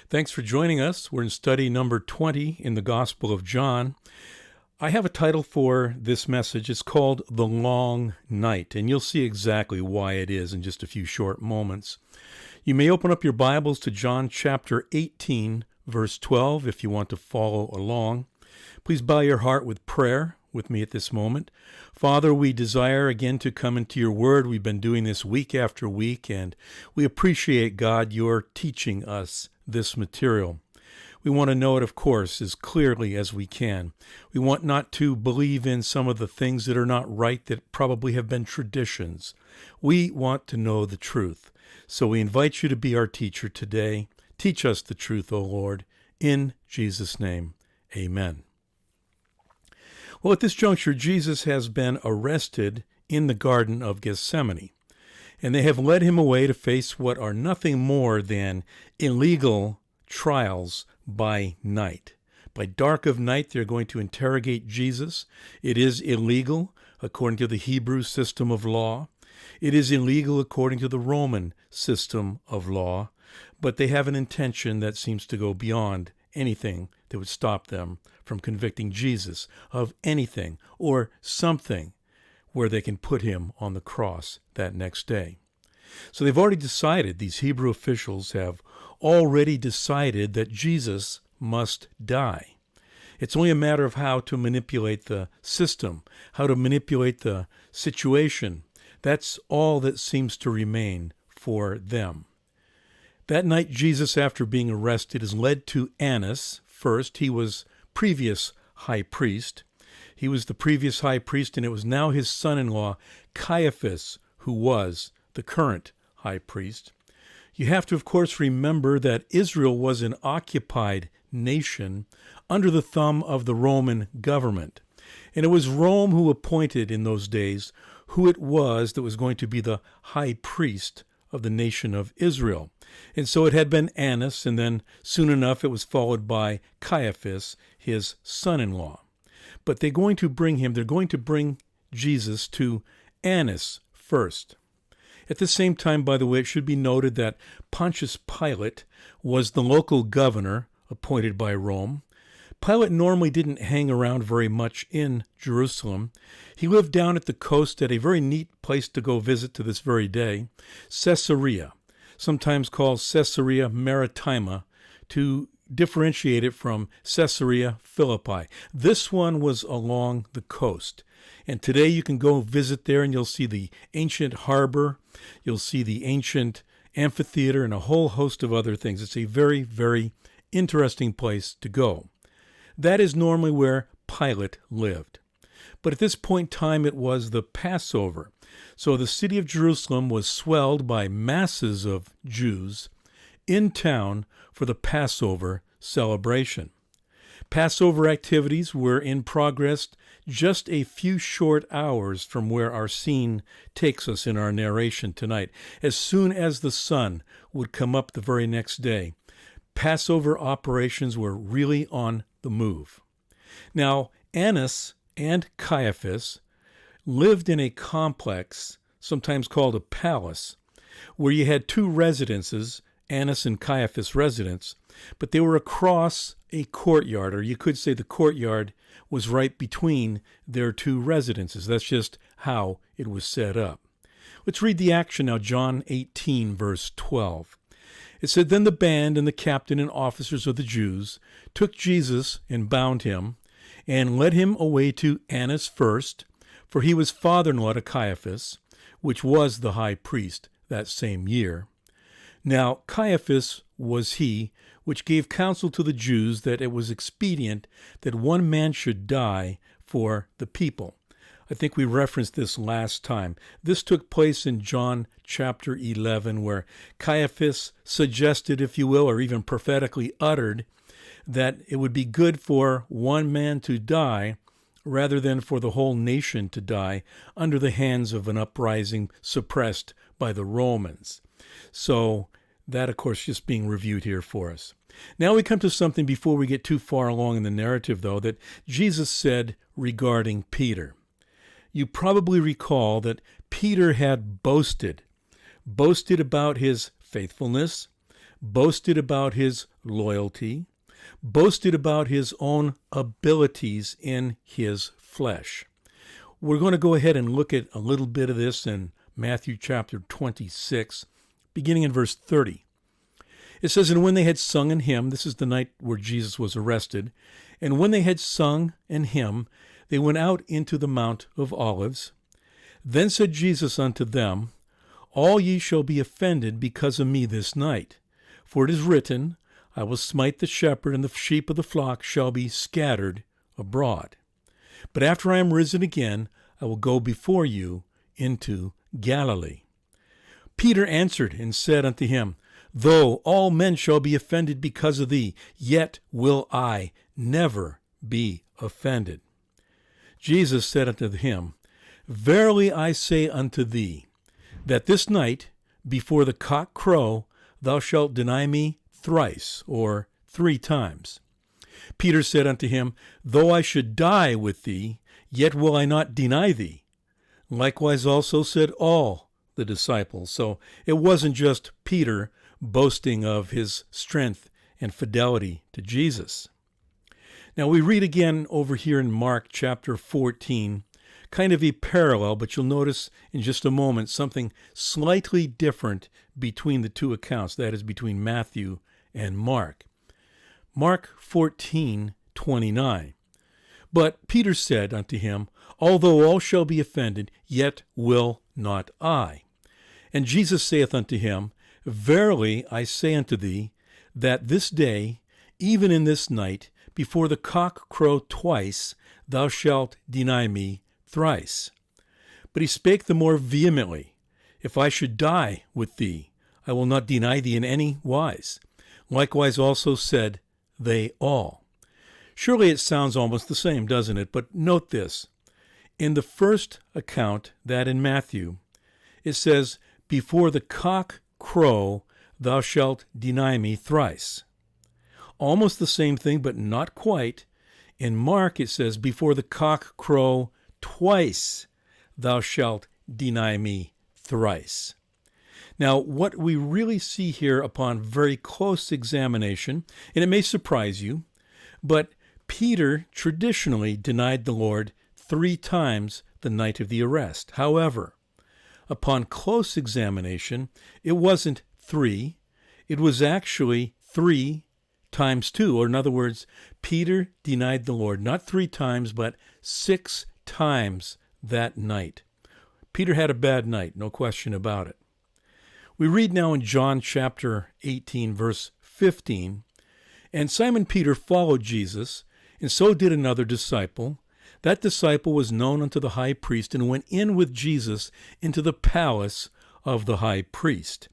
Thanks for joining us. We're in study number 20 in the Gospel of John. I have a title for this message. It's called The Long Night, and you'll see exactly why it is in just a few short moments. You may open up your Bibles to John chapter 18, verse 12, if you want to follow along. Please bow your heart with prayer with me at this moment. Father, we desire again to come into your word. We've been doing this week after week, and we appreciate, God, your teaching us this material. We want to know it, of course, as clearly as we can. We want not to believe in some of the things that are not right, that probably have been traditions. We want to know the truth. So we invite you to be our teacher today. Teach us the truth, O Lord. In Jesus' name, amen. Well, at this juncture, Jesus has been arrested in the Garden of Gethsemane, and they have led him away to face what are nothing more than illegal trials by night. By dark of night, they're going to interrogate Jesus. It is illegal according to the Hebrew system of law. It is illegal according to the Roman system of law, but they have an intention that seems to go beyond anything that would stop them from convicting Jesus of anything or something where they can put him on the cross that next day. So they've already decided, these Hebrew officials have already decided that Jesus must die. It's only a matter of how to manipulate the system, how to manipulate the situation. That's all that seems to remain for them. That night, Jesus, after being arrested, is led to Annas first. He was previous high priest. He was the previous high priest, and it was now his son-in-law, Caiaphas, who was the current high priest. You have to, of course, remember that Israel was an occupied nation under the thumb of the Roman government. And it was Rome who appointed in those days who it was that was going to be the high priest of the nation of Israel. And so it had been Annas, and then soon enough it was followed by Caiaphas, his son-in-law. But they're going to bring Jesus to Annas first. At the same time, by the way, it should be noted that Pontius Pilate was the local governor appointed by Rome. Pilate normally didn't hang around very much in Jerusalem. He lived down at the coast at a very neat place to go visit to this very day, Caesarea, sometimes called Caesarea Maritima, to differentiate it from Caesarea Philippi. This one was along the coast. And today you can go visit there and you'll see the ancient harbor, you'll see the ancient amphitheater, and a whole host of other things. It's a very, very interesting place to go. That is normally where Pilate lived. But at this point in time, it was the Passover. So the city of Jerusalem was swelled by masses of Jews in town for the Passover celebration. Passover activities were in progress just a few short hours from where our scene takes us in our narration tonight. As soon as the sun would come up the very next day, Passover operations were really on the move. Now, Annas and Caiaphas lived in a complex, sometimes called a palace, where you had two residences, Annas and Caiaphas residence, but they were across a courtyard, or you could say the courtyard was right between their two residences. That's just how it was set up. Let's read the action now, John 18, verse 12. It said, "Then the band and the captain and officers of the Jews took Jesus and bound him, and led him away to Annas first, for he was father-in-law to Caiaphas, which was the high priest that same year. Now Caiaphas was he which gave counsel to the Jews that it was expedient that one man should die for the people." I think we referenced this last time. This took place in John chapter 11, where Caiaphas suggested, if you will, or even prophetically uttered, that it would be good for one man to die rather than for the whole nation to die under the hands of an uprising suppressed by the Romans. So that, of course, just being reviewed here for us. Now we come to something before we get too far along in the narrative, though, that Jesus said regarding Peter. You probably recall that Peter had boasted about his faithfulness, boasted about his loyalty, boasted about his own abilities in his flesh. We're going to go ahead and look at a little bit of this in Matthew chapter 26, beginning in verse 30. It says, "And when they had sung an hymn," this is the night where Jesus was arrested, "and when they had sung an hymn, they went out into the Mount of Olives. Then said Jesus unto them, All ye shall be offended because of me this night. For it is written, I will smite the shepherd, and the sheep of the flock shall be scattered abroad. But after I am risen again, I will go before you into Galilee. Peter answered and said unto him, Though all men shall be offended because of thee, yet will I never be offended. Jesus said unto him, Verily I say unto thee, that this night, before the cock crow, thou shalt deny me thrice, or 3 times. Peter said unto him, Though I should die with thee, yet will I not deny thee. Likewise also said all the disciples. So it wasn't just Peter boasting of his strength and fidelity to Jesus. Now we read again over here in Mark chapter 14, kind of a parallel, but you'll notice in just a moment something slightly different between the two accounts, that is between Matthew and Mark. Mark 14:29. But Peter said unto him, Although all shall be offended, yet will not I. And Jesus saith unto him, Verily I say unto thee, that this day, even in this night, before the cock crow twice, thou shalt deny me thrice. But he spake the more vehemently, If I should die with thee, I will not deny thee in any wise. Likewise also said they all. Surely it sounds almost the same, doesn't it? But note this. In the first account, that in Matthew, it says, Before the cock crow, thou shalt deny me thrice. Almost the same thing, but not quite. In Mark, it says, Before the cock crow twice, thou shalt deny me thrice. Now, what we really see here upon very close examination, and it may surprise you, but Peter traditionally denied the Lord 3 times the night of the arrest. However, upon close examination, it wasn't 3, it was actually 3 times 2, or in other words, Peter denied the Lord not 3 times, but 6 times that night. Peter had a bad night, no question about it. We read now in John chapter 18, verse 15, And Simon Peter followed Jesus, and so did another disciple. That disciple was known unto the high priest, and went in with Jesus into the palace of the high priest.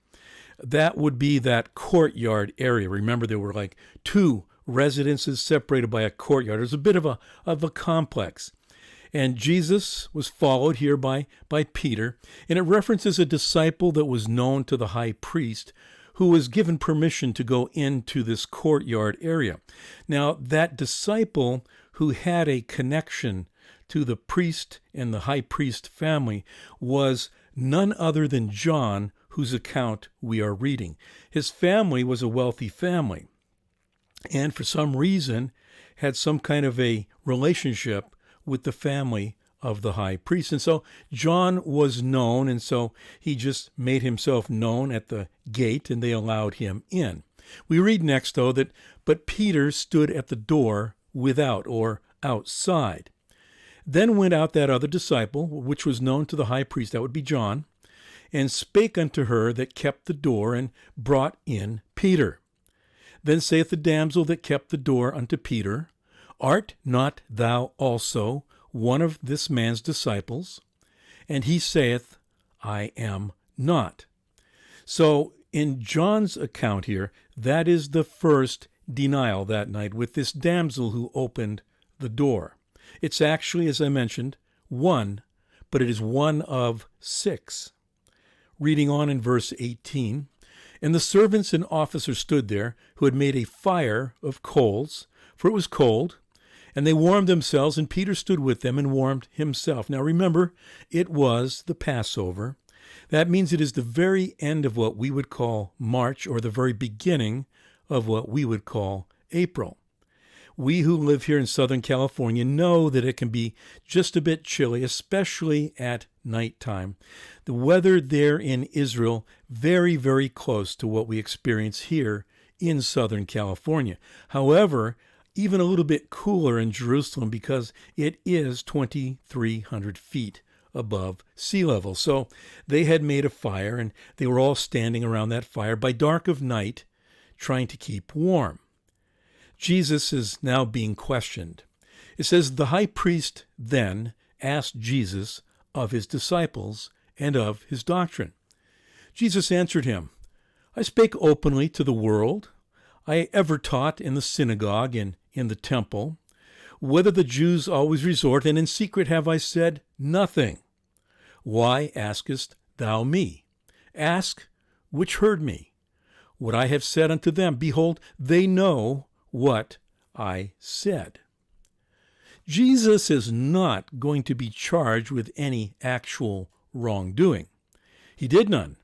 That would be that courtyard area. Remember, there were like 2 residences separated by a courtyard. It was a bit of a complex. And Jesus was followed here by Peter, and it references a disciple that was known to the high priest who was given permission to go into this courtyard area. Now, that disciple who had a connection to the priest and the high priest family was none other than John, whose account we are reading. His family was a wealthy family, and for some reason had some kind of a relationship with the family of the high priest. And so John was known, and so he just made himself known at the gate, and they allowed him in. We read next, though, that, But Peter stood at the door without, or outside. Then went out that other disciple, which was known to the high priest, that would be John, and spake unto her that kept the door, and brought in Peter. Then saith the damsel that kept the door unto Peter, Art not thou also one of this man's disciples? And he saith, I am not. So in John's account here, that is the first denial that night with this damsel who opened the door. It's actually, as I mentioned, 1, but it is 1 of 6. Reading on in verse 18, And the servants and officers stood there, who had made a fire of coals, for it was cold, and they warmed themselves, and Peter stood with them and warmed himself. Now remember, it was the Passover. That means it is the very end of what we would call March, or the very beginning of what we would call April. We who live here in Southern California know that it can be just a bit chilly, especially at nighttime. The weather there in Israel, very, very close to what we experience here in Southern California. However, even a little bit cooler in Jerusalem because it is 2,300 feet above sea level. So they had made a fire, and they were all standing around that fire by dark of night, trying to keep warm. Jesus is now being questioned. It says, the high priest then asked Jesus of his disciples and of his doctrine. Jesus answered him, I spake openly to the world. I ever taught in the synagogue and in the temple, whither the Jews always resort, and in secret have I said nothing. Why askest thou me? Ask which heard me. What I have said unto them, behold, they know what I said. Jesus is not going to be charged with any actual wrongdoing. He did none.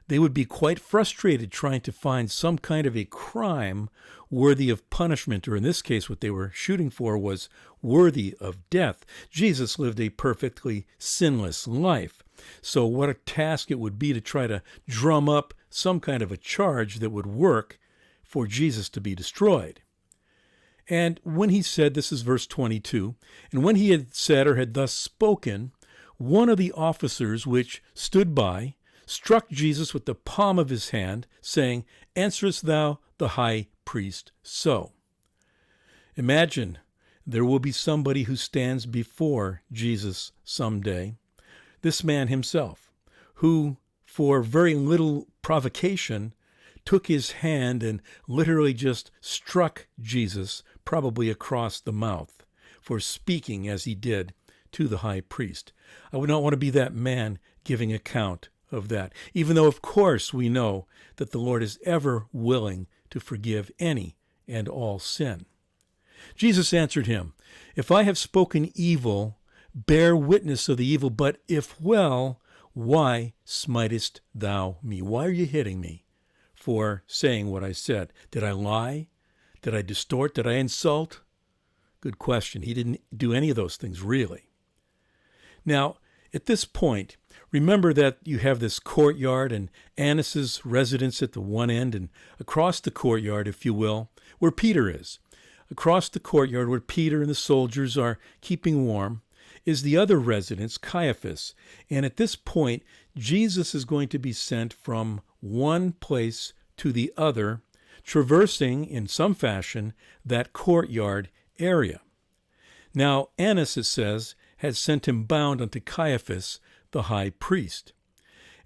They would be quite frustrated trying to find some kind of a crime worthy of punishment, or in this case, what they were shooting for was worthy of death. Jesus lived a perfectly sinless life. So what a task it would be to try to drum up some kind of a charge that would work for Jesus to be destroyed. And when he said, this is verse 22, and when he had said or had thus spoken, one of the officers which stood by struck Jesus with the palm of his hand, saying, Answerest thou the high priest so? Imagine there will be somebody who stands before Jesus someday, this man himself, who, for very little provocation, took his hand and literally just struck Jesus, probably across the mouth, for speaking as he did to the high priest. I would not want to be that man giving account of that, even though, of course, we know that the Lord is ever willing to forgive any and all sin. Jesus answered him, If I have spoken evil, bear witness of the evil, but if well, why smitest thou me? Why are you hitting me for saying what I said? Did I lie? Did I distort? Did I insult? Good question. He didn't do any of those things, really. Now, at this point, remember that you have this courtyard and Annas' residence at the one end, and across the courtyard, if you will, where Peter is. Across the courtyard where Peter and the soldiers are keeping warm is the other residence, Caiaphas. And at this point, Jesus is going to be sent from one place to the other, traversing in some fashion that courtyard area. Now, Annas, it says, had sent him bound unto Caiaphas, the high priest.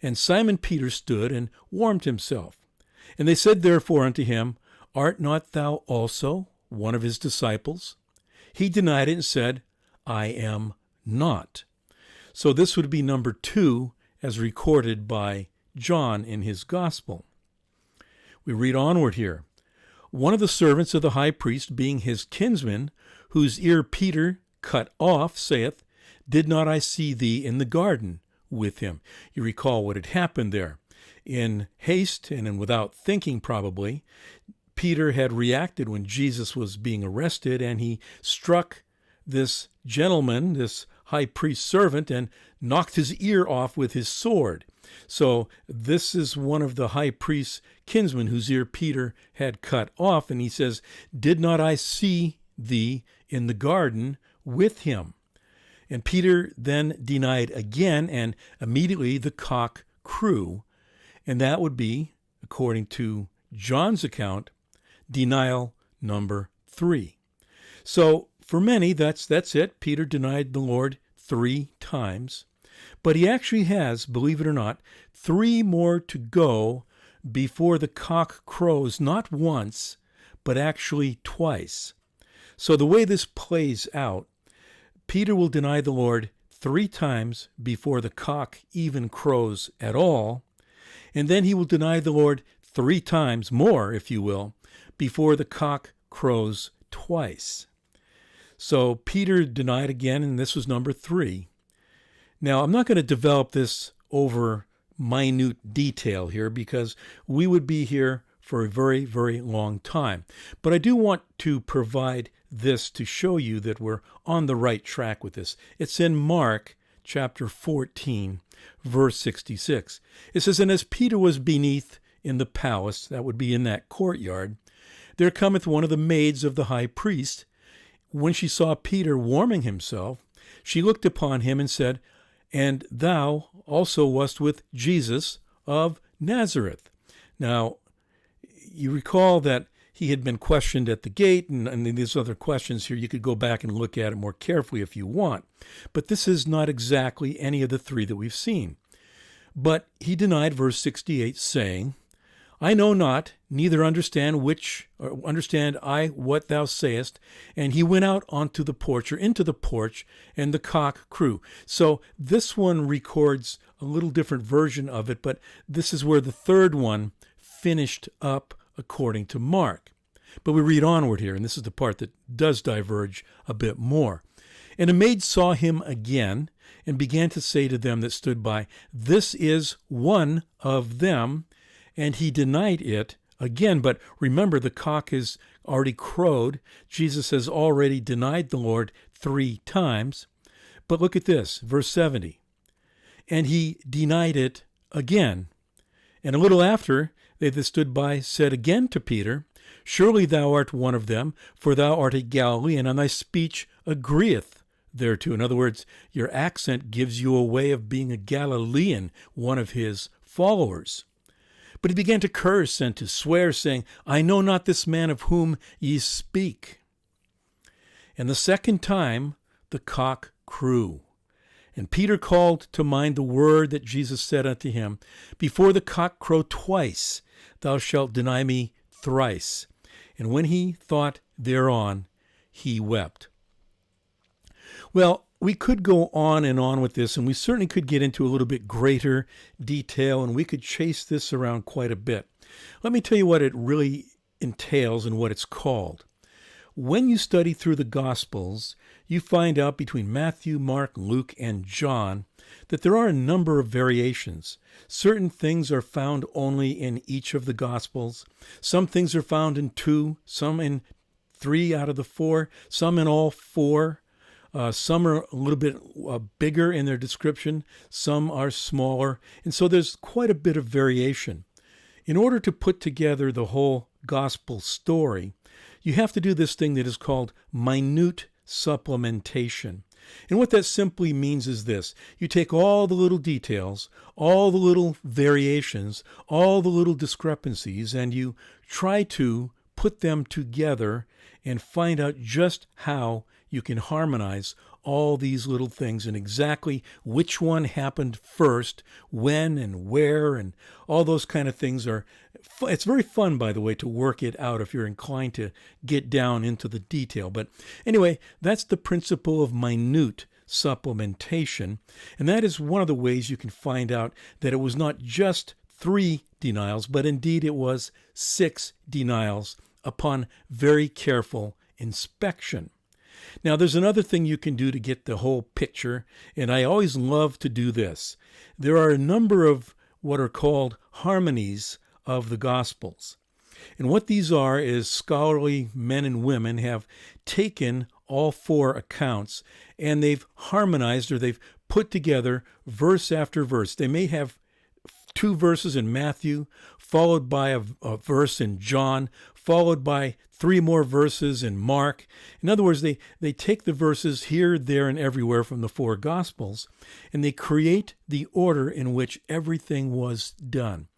And Simon Peter stood and warmed himself. And they said therefore unto him, Art not thou also one of his disciples? He denied it and said, I am not. So this would be number 2 as recorded by John in his gospel. We read onward here. One of the servants of the high priest, being his kinsman, whose ear Peter cut off, saith, Did not I see thee in the garden with him? You recall what had happened there. In haste and without thinking probably, Peter had reacted when Jesus was being arrested, and he struck this gentleman, this high priest servant, and knocked his ear off with his sword. So this is one of the high priest's kinsmen whose ear Peter had cut off, and he says, Did not I see thee in the garden with him? And Peter then denied again, and immediately the cock crew, and that would be, according to John's account, denial number 3. So for many, that's it. Peter denied the Lord 3 times. But he actually has, believe it or not, 3 more to go before the cock crows, not once, but actually twice. So the way this plays out, Peter will deny the Lord 3 times before the cock even crows at all, and then he will deny the Lord 3 times more, if you will, before the cock crows twice. So Peter denied again, and this was number 3. Now, I'm not going to develop this over minute detail here because we would be here for a very, very long time. But I do want to provide this to show you that we're on the right track with this. It's in Mark chapter 14, verse 66. It says, "And as Peter was beneath in the palace," that would be in that courtyard, "there cometh one of the maids of the high priest. When she saw Peter warming himself, she looked upon him and said, And thou also wast with Jesus of Nazareth." Now, you recall that he had been questioned at the gate, and these other questions here, you could go back and look at it more carefully if you want. But this is not exactly any of the three that we've seen. But he denied, verse 68, saying, "I know not, neither understand I what thou sayest." And he went out onto the porch, or into the porch, and the cock crew. So this one records a little different version of it, but this is where the third one finished up according to Mark. But we read onward here, and this is the part that does diverge a bit more. "And a maid saw him again, and began to say to them that stood by, This is one of them. And he denied it again." But remember, the cock has already crowed. Jesus has already denied the Lord 3 times. But look at this, verse 70. "And he denied it again. And a little after, they that stood by said again to Peter, Surely thou art one of them, for thou art a Galilean, and thy speech agreeth thereto." In other words, your accent gives you a way of being a Galilean, one of his followers. "But he began to curse and to swear, saying, I know not this man of whom ye speak. And the second time the cock crew. And Peter called to mind the word that Jesus said unto him, Before the cock crow twice, thou shalt deny me thrice. And when he thought thereon, he wept." Well, we could go on and on with this, and we certainly could get into a little bit greater detail, and we could chase this around quite a bit. Let me tell you what it really entails and what it's called. When you study through the Gospels, you find out between Matthew, Mark, Luke, and John that there are a number of variations. Certain things are found only in each of the Gospels. Some things are found in 2, some in 3 out of the 4, some in all 4. Some are a little bit bigger in their description, some are smaller, and so there's quite a bit of variation. In order to put together the whole gospel story, you have to do this thing that is called minute supplementation. And what that simply means is this: you take all the little details, all the little variations, all the little discrepancies, and you try to put them together and find out just how you can harmonize all these little things and exactly which one happened first, when and where, and all those kind of things are. It's very fun, by the way, to work it out if you're inclined to get down into the detail. But anyway, that's the principle of minute supplementation, and that is one of the ways you can find out that it was not just 3 denials, but indeed it was 6 denials upon very careful inspection. Now, there's another thing you can do to get the whole picture, and I always love to do this. There are a number of what are called harmonies of the Gospels. And what these are is scholarly men and women have taken all 4 accounts and they've harmonized, or they've put together verse after verse. They may have 2 verses in Matthew, followed by a verse in John, followed by 3 more verses in Mark. In other words, they take the verses here, there, and everywhere from the 4 Gospels, and they create the order in which everything was done.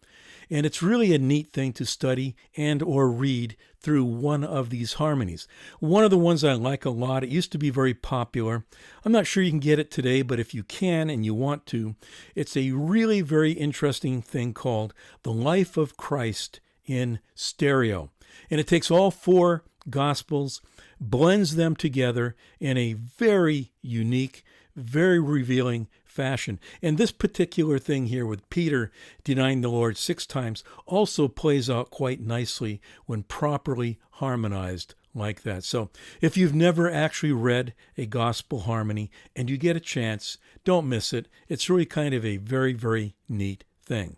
And it's really a neat thing to study and or read through one of these harmonies. One of the ones I like a lot, it used to be very popular. I'm not sure you can get it today, but if you can and you want to, it's a really very interesting thing called The Life of Christ in Stereo. And it takes all 4 Gospels, blends them together in a very unique, very revealing fashion. And this particular thing here with Peter denying the Lord 6 times also plays out quite nicely when properly harmonized like that. So if you've never actually read a gospel harmony and you get a chance, don't miss it. It's really kind of a very, very neat thing.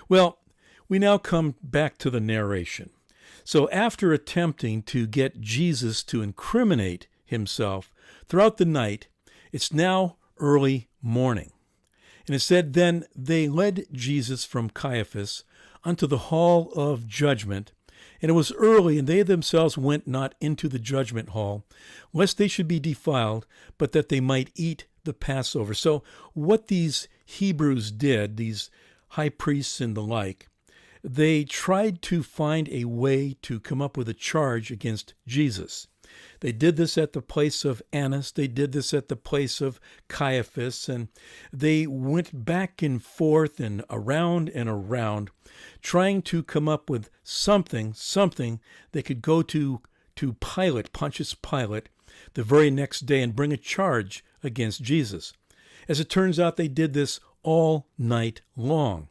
Well, we now come back to the narration. So after attempting to get Jesus to incriminate himself throughout the night, it's now early morning. And it said, then they led Jesus from Caiaphas unto the hall of judgment. And it was early, and they themselves went not into the judgment hall, lest they should be defiled, but that they might eat the Passover. So what these Hebrews did, these high priests and the like, they tried to find a way to come up with a charge against Jesus. They did this at the place of Annas. They did this at the place of Caiaphas. And they went back and forth and around, trying to come up with something they could go to Pilate, Pontius Pilate, the very next day and bring a charge against Jesus. As it turns out, they did this all night long.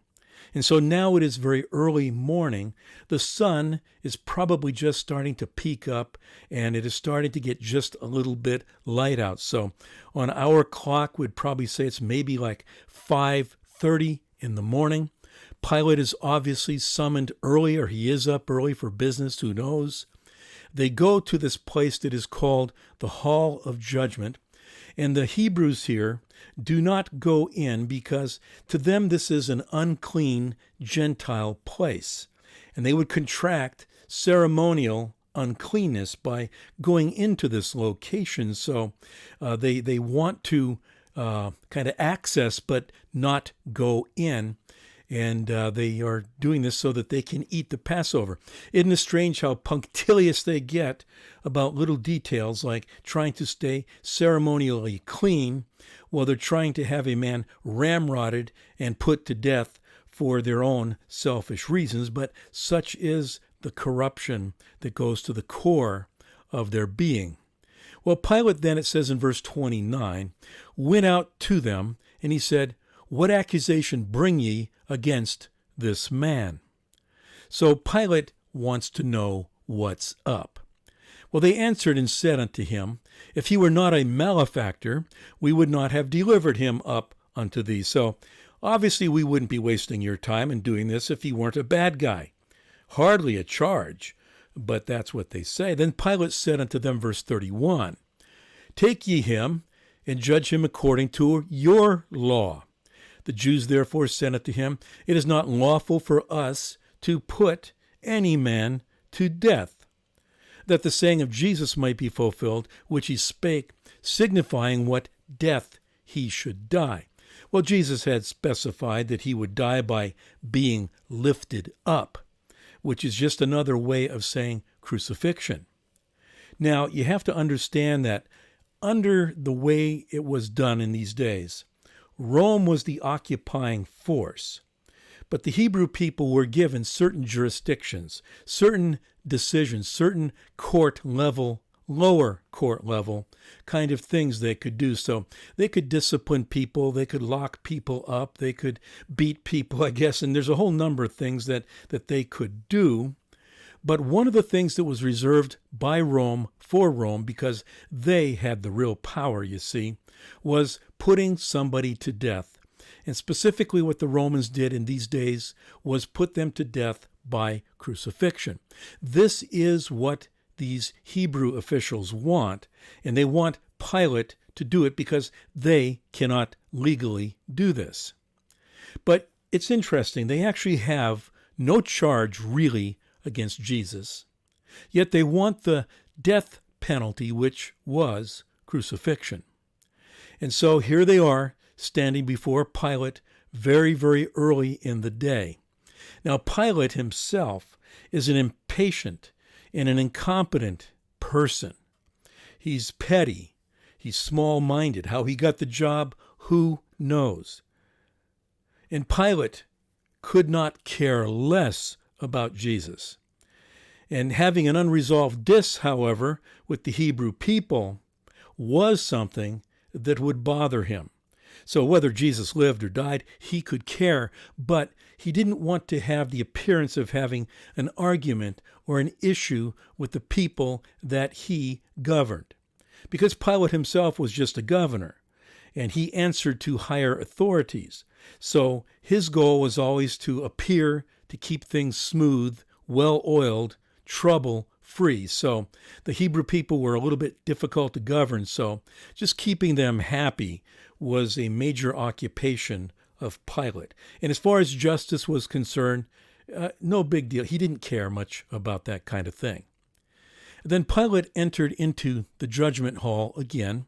And so now it is very early morning. The sun is probably just starting to peak up, and it is starting to get just a little bit light out. So on our clock, we'd probably say it's maybe like 5:30 in the morning. Pilate is obviously summoned early, or he is up early for business, who knows. They go to this place that is called the Hall of Judgment. And the Hebrews here do not go in because to them this is an unclean Gentile place. And they would contract ceremonial uncleanness by going into this location. So they want to kind of access but not go in. And they are doing this so that they can eat the Passover. Isn't it strange how punctilious they get about little details like trying to stay ceremonially clean while they're trying to have a man ramrodded and put to death for their own selfish reasons? But such is the corruption that goes to the core of their being. Well, Pilate then, it says in verse 29, went out to them, and he said, what accusation bring ye against this man? So Pilate wants to know what's up. Well, they answered and said unto him, if he were not a malefactor, we would not have delivered him up unto thee. So obviously we wouldn't be wasting your time in doing this if he weren't a bad guy. Hardly a charge, but that's what they say. Then Pilate said unto them, verse 31, take ye him and judge him according to your law. The Jews therefore said unto him, it is not lawful for us to put any man to death, that the saying of Jesus might be fulfilled, which he spake, signifying what death he should die. Well, Jesus had specified that he would die by being lifted up, which is just another way of saying crucifixion. Now, you have to understand that under the way it was done in these days, Rome was the occupying force, but the Hebrew people were given certain jurisdictions, certain decisions, certain court level, lower court level kind of things they could do. So they could discipline people, they could lock people up, they could beat people, I guess, and there's a whole number of things that they could do. But one of the things that was reserved by Rome for Rome, because they had the real power, you see, was putting somebody to death. And specifically what the Romans did in these days was put them to death by crucifixion. This is what these Hebrew officials want, and they want Pilate to do it because they cannot legally do this. But it's interesting, they actually have no charge really against Jesus, yet they want the death penalty, which was crucifixion. And so here they are, standing before Pilate very, very early in the day. Now, Pilate himself is an impatient and an incompetent person. He's petty. He's small-minded. How he got the job, who knows? And Pilate could not care less about Jesus. And having an unresolved diss, however, with the Hebrew people was something that would bother him. So whether Jesus lived or died, he could care, but he didn't want to have the appearance of having an argument or an issue with the people that he governed. Because Pilate himself was just a governor, and he answered to higher authorities. So his goal was always to appear to keep things smooth, well-oiled, trouble-free. So the Hebrew people were a little bit difficult to govern, so just keeping them happy was a major occupation of Pilate. And as far as justice was concerned, no big deal. He didn't care much about that kind of thing. Then Pilate entered into the judgment hall again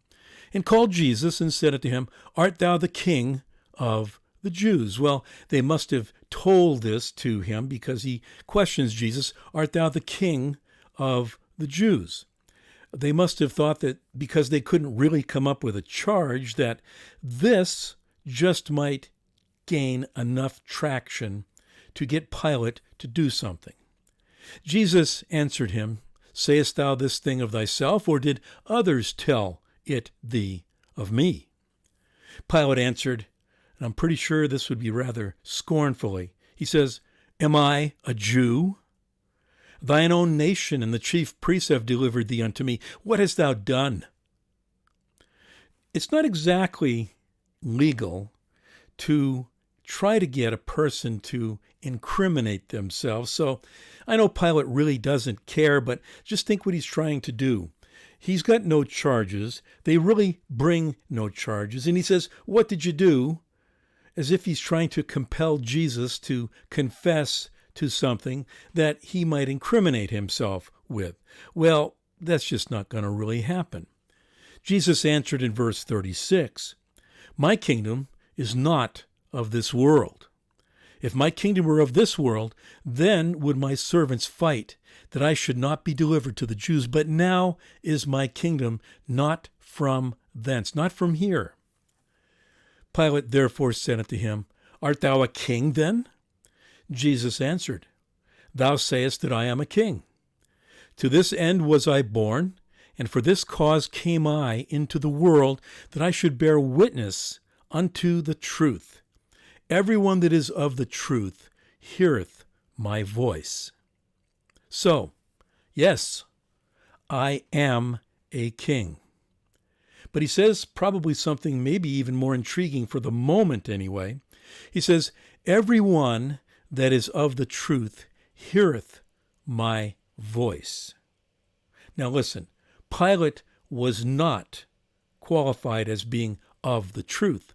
and called Jesus and said unto him, Art thou the king of the Jews? Well, they must have told this to him because he questions Jesus, Art thou the king of the Jews? They must have thought that because they couldn't really come up with a charge, that this just might gain enough traction to get Pilate to do something. Jesus answered him, Sayest thou this thing of thyself, or did others tell it thee of me? Pilate answered, and I'm pretty sure this would be rather scornfully. He says, Am I a Jew? Thine own nation and the chief priests have delivered thee unto me. What hast thou done? It's not exactly legal to try to get a person to incriminate themselves. So I know Pilate really doesn't care, but just think what he's trying to do. He's got no charges. They really bring no charges. And he says, What did you do? As if he's trying to compel Jesus to confess to something that he might incriminate himself with. Well, that's just not going to really happen. Jesus answered in verse 36, My kingdom is not of this world. If my kingdom were of this world, then would my servants fight, that I should not be delivered to the Jews. But now is my kingdom not from thence, not from here. Pilate therefore said unto him, Art thou a king then? Jesus answered, Thou sayest that I am a king. To this end was I born, and for this cause came I into the world, that I should bear witness unto the truth. Everyone that is of the truth heareth my voice. So, yes, I am a king. But he says probably something maybe even more intriguing for the moment anyway. He says, Everyone that is of the truth heareth my voice. Now listen, Pilate was not qualified as being of the truth.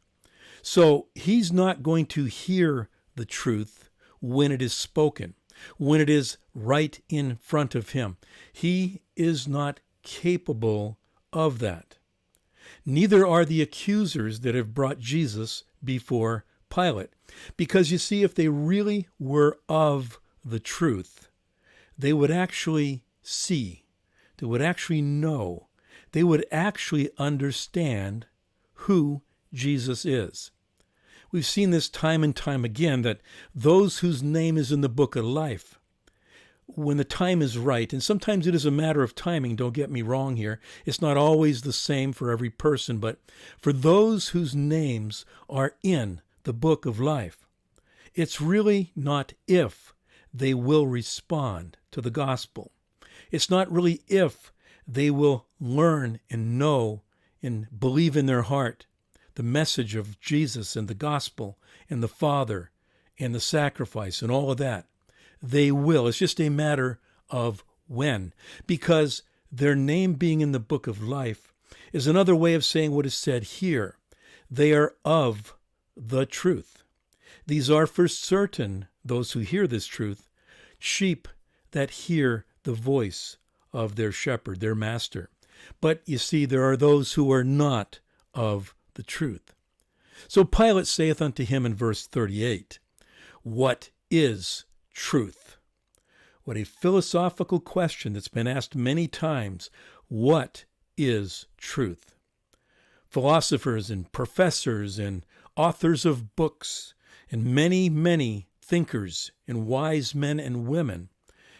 So he's not going to hear the truth when it is spoken, when it is right in front of him. He is not capable of that. Neither are the accusers that have brought Jesus before Pilate. Because you see, if they really were of the truth, they would actually see, they would actually know, they would actually understand who Jesus is. We've seen this time and time again, that those whose name is in the book of life, when the time is right, and sometimes it is a matter of timing, don't get me wrong here, it's not always the same for every person, but for those whose names are in the book of life, it's really not if they will respond to the gospel. It's not really if they will learn and know and believe in their heart the message of Jesus and the gospel and the Father and the sacrifice and all of that. They will. It's just a matter of when. Because their name being in the book of life is another way of saying what is said here. They are of the truth. These are for certain, those who hear this truth, sheep that hear the voice of their shepherd, their master. But you see, there are those who are not of the truth. So Pilate saith unto him in verse 38, What is truth? What a philosophical question that's been asked many times. What is truth? Philosophers and professors and authors of books and many, many thinkers and wise men and women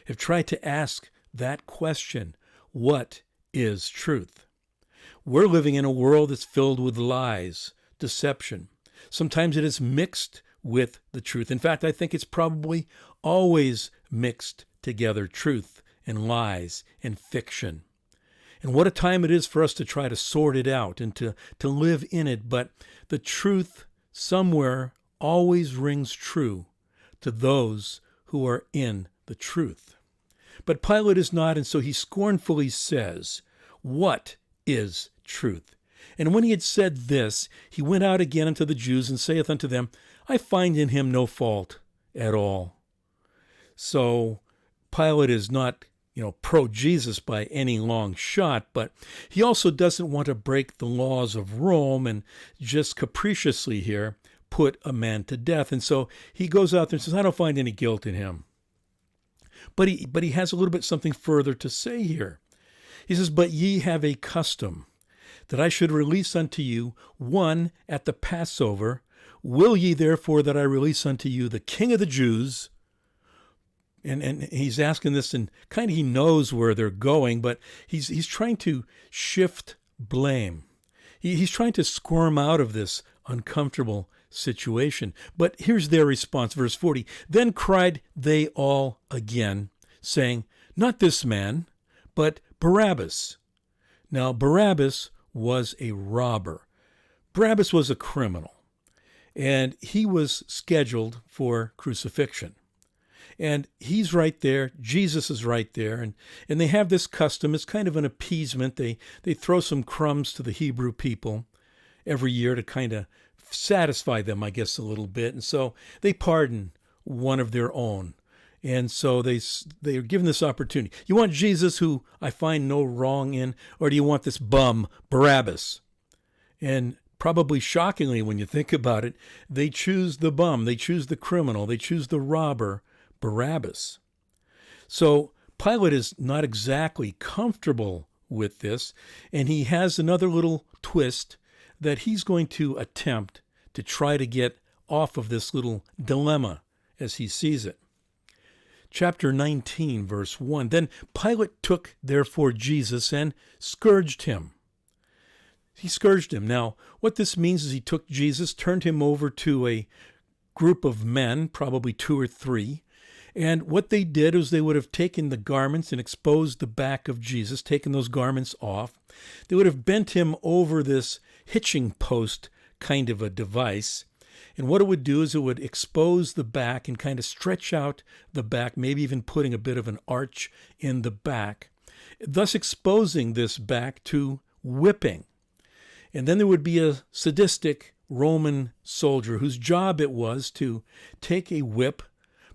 have tried to ask that question. What is truth? We're living in a world that's filled with lies, deception. Sometimes it is mixed with the truth. In fact, I think it's probably always mixed together, truth and lies and fiction. And what a time it is for us to try to sort it out and to live in it. But the truth somewhere always rings true to those who are in the truth. But Pilate is not, and so he scornfully says, "What is truth?" And when he had said this, he went out again unto the Jews and saith unto them, I find in him no fault at all. So Pilate is not, pro-Jesus by any long shot, but he also doesn't want to break the laws of Rome and just capriciously here put a man to death. And so he goes out there and says, I don't find any guilt in him. But he has a little bit something further to say here. He says, but ye have a custom that I should release unto you one at the Passover. Will ye therefore that I release unto you the King of the Jews? And he's asking this, and kind of he knows where they're going, but he's trying to shift blame. He's trying to squirm out of this uncomfortable situation. But here's their response, verse 40. Then cried they all again, saying, not this man, but Barabbas. Now Barabbas was a robber. Barabbas was a criminal, and he was scheduled for crucifixion. And he's right there, Jesus is right there, and they have this custom. It's kind of an appeasement. They throw some crumbs to the Hebrew people every year to kind of satisfy them, I guess, a little bit. And so they pardon one of their own. And so they are given this opportunity. You want Jesus, who I find no wrong in, or do you want this bum, Barabbas? And probably shockingly, when you think about it, they choose the bum, they choose the criminal, they choose the robber, Barabbas. So Pilate is not exactly comfortable with this, and he has another little twist that he's going to attempt to try to get off of this little dilemma as he sees it. Chapter 19, verse 1. Then Pilate took therefore Jesus and scourged him. He scourged him. Now, what this means is he took Jesus, turned him over to a group of men, probably 2 or 3, and what they did was they would have taken the garments and exposed the back of Jesus, taken those garments off. They would have bent him over this hitching post kind of a device. And what it would do is it would expose the back and kind of stretch out the back, maybe even putting a bit of an arch in the back, thus exposing this back to whipping. And then there would be a sadistic Roman soldier whose job it was to take a whip,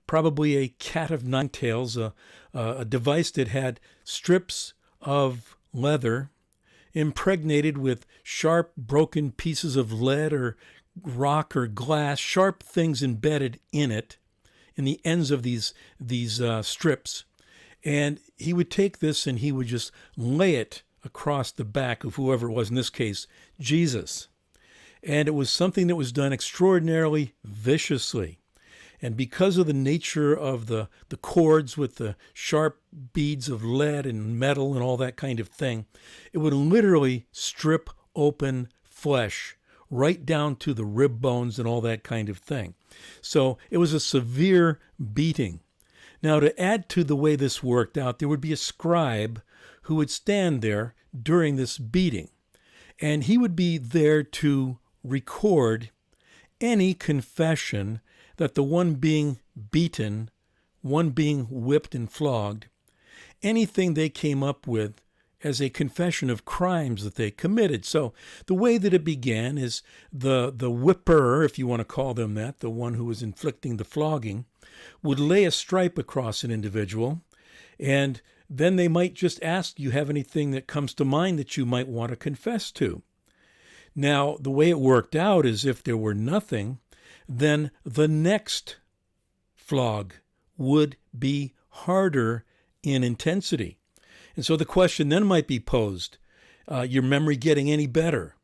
probably a cat of nine tails, a device that had strips of leather impregnated with sharp broken pieces of lead or rock or glass, sharp things embedded in it, in the ends of these strips. And he would take this and he would just lay it across the back of whoever it was, in this case, Jesus. And it was something that was done extraordinarily viciously. And because of the nature of the cords with the sharp beads of lead and metal and all that kind of thing, it would literally strip open flesh right down to the rib bones and all that kind of thing. So it was a severe beating. Now, to add to the way this worked out, there would be a scribe who would stand there during this beating. And he would be there to record any confession that the one being beaten, one being whipped and flogged, anything they came up with as a confession of crimes that they committed. So the way that it began is the whipper, if you want to call them that, the one who was inflicting the flogging, would lay a stripe across an individual, and then they might just ask, you have anything that comes to mind that you might want to confess to? Now, the way it worked out is if there were nothing, then the next flog would be harder in intensity. And so the question then might be posed, your memory getting any better?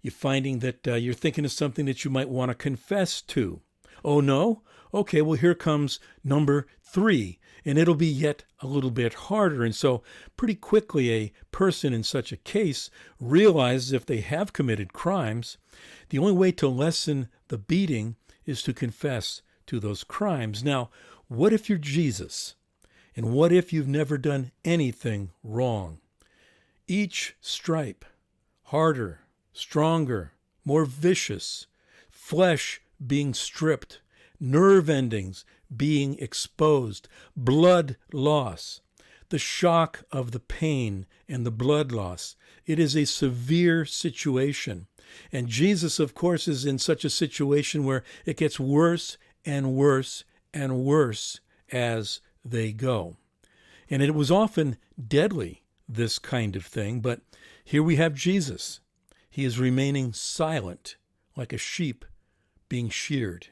You're finding that you're thinking of something that you might want to confess to. Oh, no? Okay, well, here comes number 3, and it'll be yet a little bit harder. And so pretty quickly, a person in such a case realizes if they have committed crimes, the only way to lessen the beating is to confess to those crimes. Now, what if you're Jesus? And what if you've never done anything wrong? Each stripe, harder, stronger, more vicious, flesh being stripped, nerve endings being exposed, blood loss, the shock of the pain and the blood loss. It is a severe situation. And Jesus, of course, is in such a situation where it gets worse and worse and worse as they go. And it was often deadly, this kind of thing, but here we have Jesus. He is remaining silent like a sheep being sheared.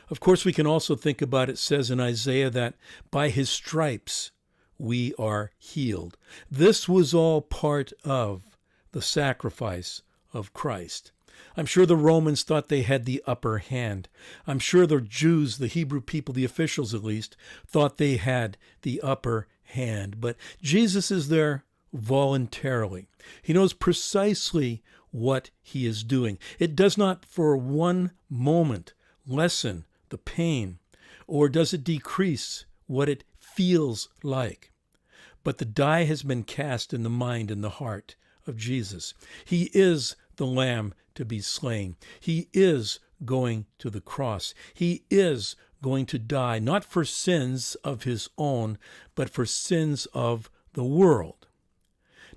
Of course, we can also think about it says in Isaiah that by his stripes we are healed. This was all part of the sacrifice of Christ. I'm sure the Romans thought they had the upper hand. I'm sure the Jews, the Hebrew people, the officials at least, thought they had the upper hand. But Jesus is there voluntarily. He knows precisely what he is doing. It does not for one moment lessen the pain, or does it decrease what it feels like. But the die has been cast in the mind and the heart of Jesus. He is the Lamb to be slain. He is going to the cross. He is going to die, not for sins of his own, but for sins of the world.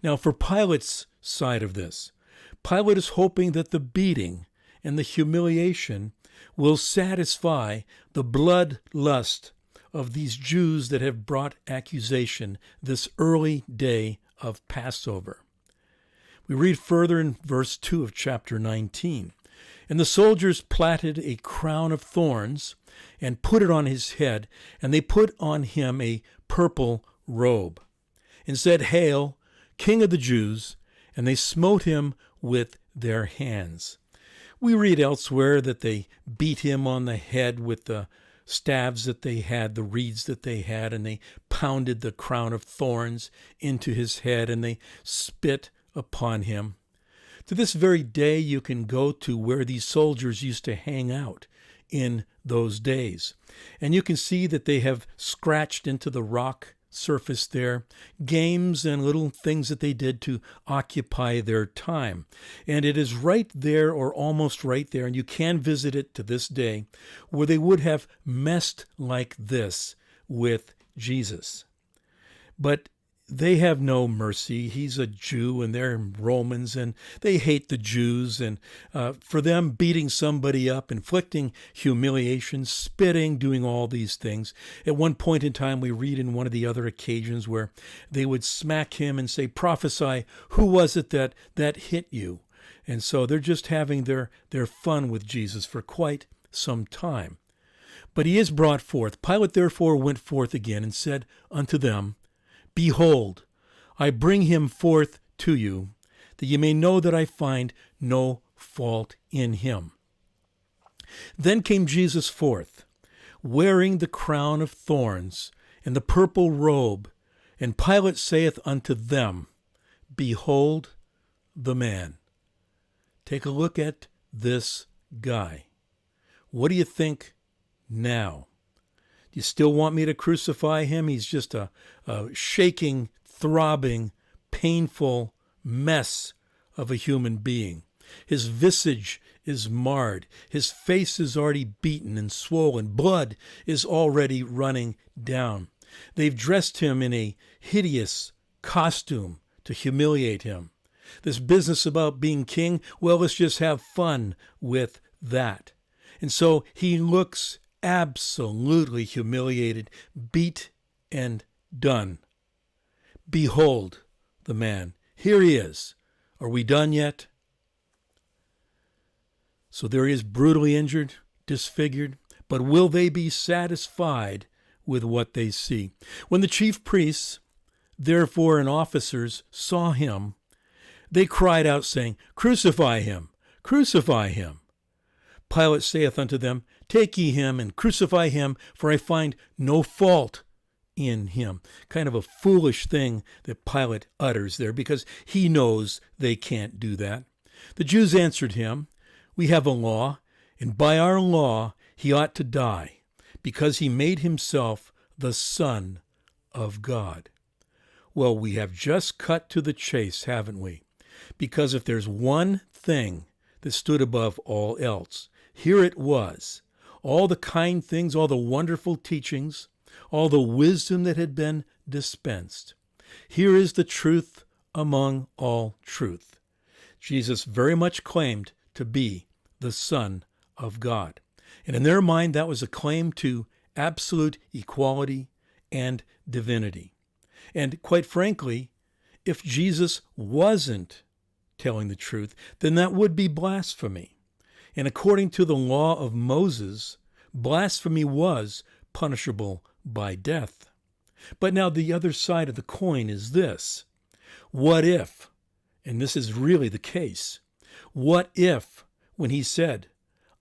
Now, for Pilate's side of this, Pilate is hoping that the beating and the humiliation will satisfy the bloodlust of these Jews that have brought accusation this early day of Passover. We read further in verse 2 of chapter 19. And the soldiers platted a crown of thorns and put it on his head, and they put on him a purple robe, and said, Hail, King of the Jews! And they smote him with their hands. We read elsewhere that they beat him on the head with the staves that they had, the reeds that they had, and they pounded the crown of thorns into his head, and they spit upon him. To this very day, you can go to where these soldiers used to hang out in those days, and you can see that they have scratched into the rock surface there games and little things that they did to occupy their time. And it is right there, or almost right there, and you can visit it to this day, where they would have messed like this with Jesus. But they have no mercy. He's a Jew and they're Romans and they hate the Jews. And for them, beating somebody up, inflicting humiliation, spitting, doing all these things. At one point in time, we read in one of the other occasions where they would smack him and say, prophesy, who was it that hit you? And so they're just having their fun with Jesus for quite some time. But he is brought forth. Pilate therefore went forth again and said unto them, Behold, I bring him forth to you, that ye may know that I find no fault in him. Then came Jesus forth, wearing the crown of thorns and the purple robe, and Pilate saith unto them, Behold the man. Take a look at this guy. What do you think now? Do you still want me to crucify him? He's just a shaking, throbbing, painful mess of a human being. His visage is marred. His face is already beaten and swollen. Blood is already running down. They've dressed him in a hideous costume to humiliate him. This business about being king, well, let's just have fun with that. And so he looks absolutely humiliated, beat and done. Behold the man. Here he is. Are we done yet? So there he is, brutally injured, disfigured, but will they be satisfied with what they see? When the chief priests, therefore, and officers saw him, they cried out, saying, Crucify him! Crucify him! Pilate saith unto them, Take ye him, and crucify him, for I find no fault in him. Kind of a foolish thing that Pilate utters there, because he knows they can't do that. The Jews answered him, We have a law, and by our law he ought to die, because he made himself the Son of God. Well, we have just cut to the chase, haven't we? Because if there's one thing that stood above all else, here it was. All the kind things, all the wonderful teachings, all the wisdom that had been dispensed. Here is the truth among all truth. Jesus very much claimed to be the Son of God. And in their mind, that was a claim to absolute equality and divinity. And quite frankly, if Jesus wasn't telling the truth, then that would be blasphemy. And according to the law of Moses, blasphemy was punishable by death. But now the other side of the coin is this. What if, and this is really the case, what if when he said,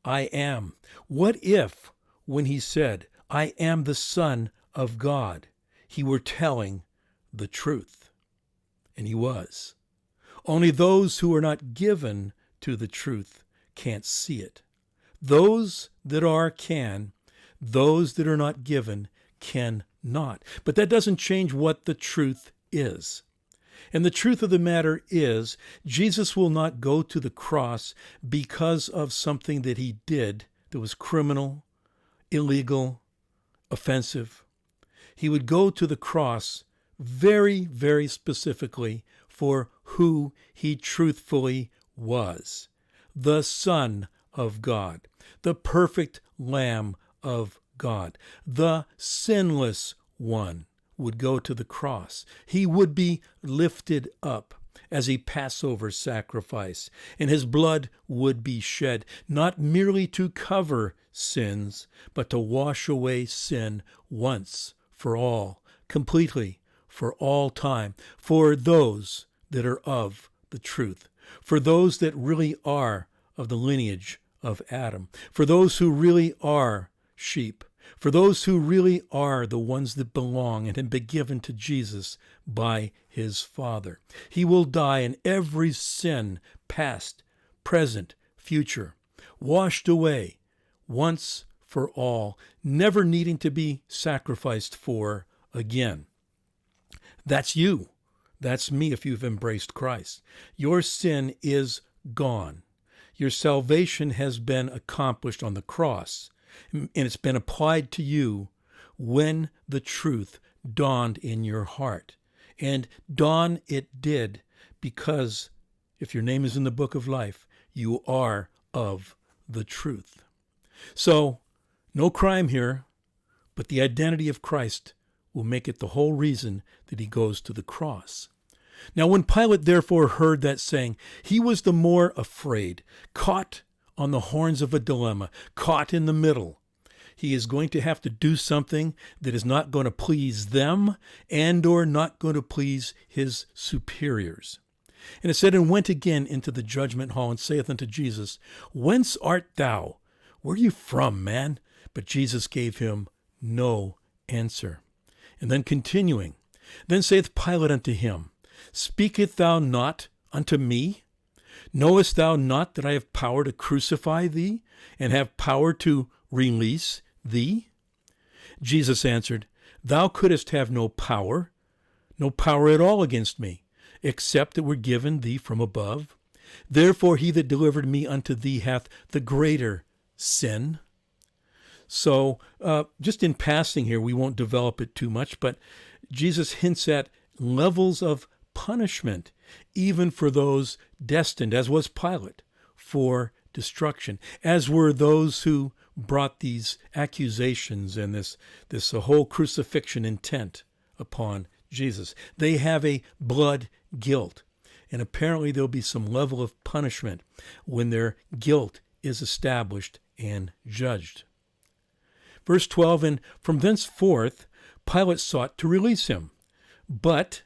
I am, what if when he said, I am the Son of God, he were telling the truth? And he was. Only those who are not given to the truth can't see it. Those that are can, those that are not given cannot. But that doesn't change what the truth is. And the truth of the matter is, Jesus will not go to the cross because of something that he did that was criminal, illegal, offensive. He would go to the cross very, very specifically for who he truthfully was. The Son of God, the perfect Lamb of God, the sinless one would go to the cross. He would be lifted up as a Passover sacrifice, and his blood would be shed, not merely to cover sins, but to wash away sin once for all, completely, for all time, for those that are of the truth, for those that really are of the lineage of Adam, for those who really are sheep, for those who really are the ones that belong and have been given to Jesus by his Father. He will die in every sin, past, present, future, washed away once for all, never needing to be sacrificed for again. That's you. That's me if you've embraced Christ. Your sin is gone. Your salvation has been accomplished on the cross, and it's been applied to you when the truth dawned in your heart. And dawn it did, because if your name is in the book of life, you are of the truth. So, no crime here, but the identity of Christ will make it the whole reason that he goes to the cross. Now, when Pilate therefore heard that saying, he was the more afraid, caught on the horns of a dilemma, caught in the middle. He is going to have to do something that is not going to please them and or not going to please his superiors. And it said, and went again into the judgment hall and saith unto Jesus, Whence art thou? Where are you from, man? But Jesus gave him no answer. And then continuing, then saith Pilate unto him, Speakest thou not unto me? Knowest thou not that I have power to crucify thee, and have power to release thee? Jesus answered, Thou couldst have no power at all against me, except it were given thee from above. Therefore he that delivered me unto thee hath the greater sin. So, just in passing here, we won't develop it too much, but Jesus hints at levels of punishment, even for those destined, as was Pilate, for destruction, as were those who brought these accusations and this whole crucifixion intent upon Jesus. They have a blood guilt, and apparently there'll be some level of punishment when their guilt is established and judged. Verse 12, and from thenceforth Pilate sought to release him. But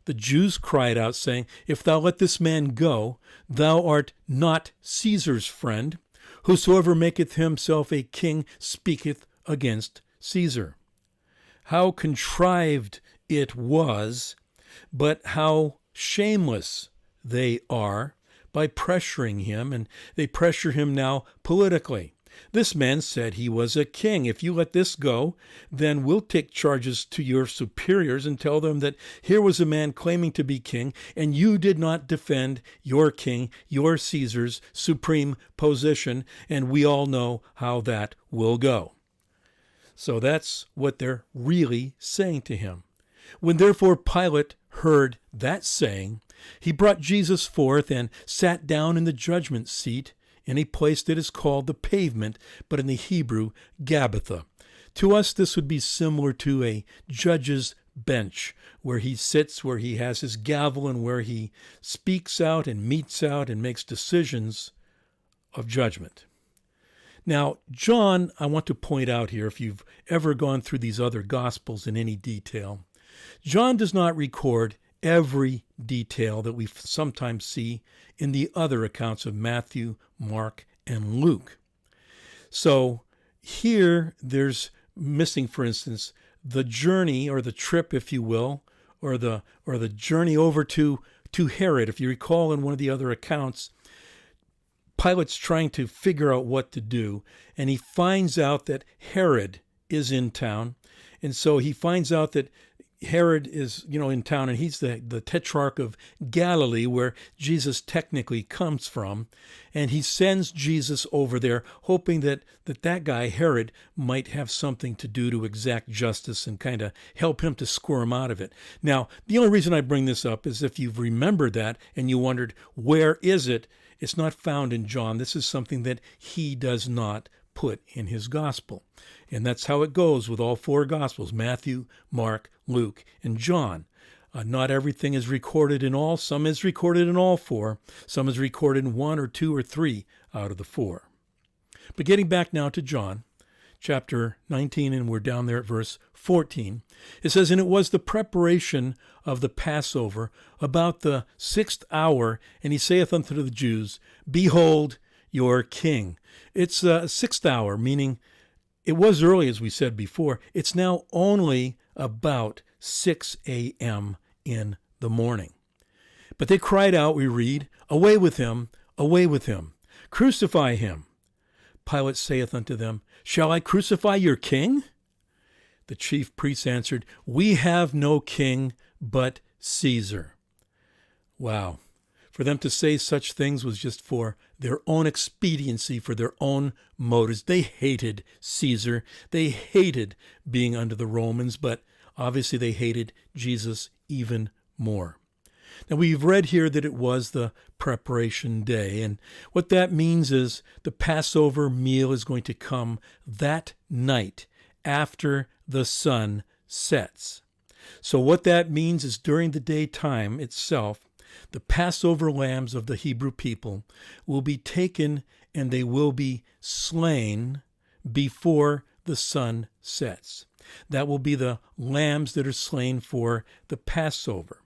the Jews cried out, saying, If thou let this man go, thou art not Caesar's friend. Whosoever maketh himself a king speaketh against Caesar. How contrived it was, but how shameless they are by pressuring him, and they pressure him now politically. This man said he was a king. If you let this go, then we'll take charges to your superiors and tell them that here was a man claiming to be king, and you did not defend your king, your Caesar's supreme position, and we all know how that will go. So that's what they're really saying to him. When therefore Pilate heard that saying, he brought Jesus forth and sat down in the judgment seat in a place that is called the Pavement, but in the Hebrew, Gabbatha. To us, this would be similar to a judge's bench, where he sits, where he has his gavel, and where he speaks out and metes out and makes decisions of judgment. Now, John, I want to point out here, if you've ever gone through these other Gospels in any detail, John does not record every detail that we sometimes see in the other accounts of Matthew, Mark, and Luke. So here there's missing, for instance, the journey or the trip, if you will, or the journey over to Herod. If you recall in one of the other accounts, Pilate's trying to figure out what to do, and he finds out that Herod is in town, and so he finds out that Herod is, in town, and he's the tetrarch of Galilee, where Jesus technically comes from, and he sends Jesus over there, hoping that guy, Herod, might have something to do to exact justice and kind of help him to squirm out of it. Now, the only reason I bring this up is if you've remembered that and you wondered, where is it? It's not found in John. This is something that he does not put in his gospel. And that's how it goes with all four Gospels, Matthew, Mark, Luke, and John. Not everything is recorded in all. Some is recorded in all four. Some is recorded in one or two or three out of the four. But getting back now to John, chapter 19, and we're down there at verse 14. It says, "And it was the preparation of the Passover about the 6th hour, and he saith unto the Jews, Behold your king." It's 6th hour, meaning it was early, as we said before. It's now only about 6 a.m. in the morning. But they cried out, we read, Away with him, crucify him. Pilate saith unto them, Shall I crucify your king? The chief priests answered, We have no king but Caesar. Wow. For them to say such things was just for their own expediency, for their own motives. They hated Caesar. They hated being under the Romans, but obviously they hated Jesus even more. Now, we've read here that it was the preparation day, and what that means is the Passover meal is going to come that night after the sun sets. So what that means is during the daytime itself, the Passover lambs of the Hebrew people will be taken and they will be slain before the sun sets. That will be the lambs that are slain for the Passover.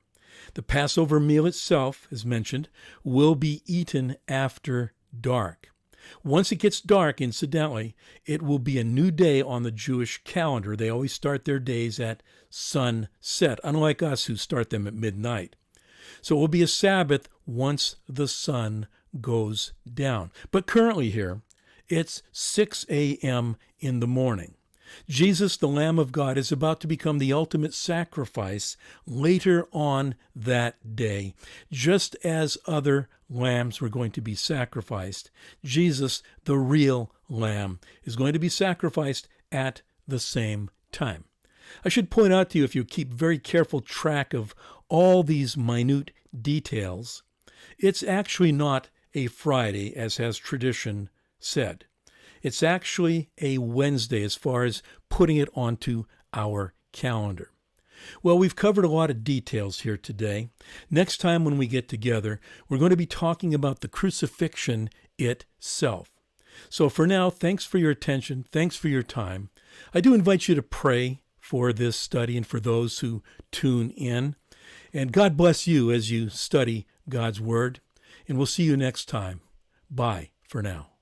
The Passover meal itself, as mentioned, will be eaten after dark. Once it gets dark, incidentally, it will be a new day on the Jewish calendar. They always start their days at sunset, unlike us who start them at midnight. So it will be a Sabbath once the sun goes down. But currently here, it's 6 a.m. in the morning. Jesus, the Lamb of God, is about to become the ultimate sacrifice later on that day. Just as other lambs were going to be sacrificed, Jesus, the real Lamb, is going to be sacrificed at the same time. I should point out to you, if you keep very careful track of all these minute details, it's actually not a Friday, as has tradition said. It's actually a Wednesday as far as putting it onto our calendar. Well, we've covered a lot of details here today. Next time when we get together, we're going to be talking about the crucifixion itself. So for now, thanks for your attention. Thanks for your time. I do invite you to pray for this study and for those who tune in. And God bless you as you study God's Word. And we'll see you next time. Bye for now.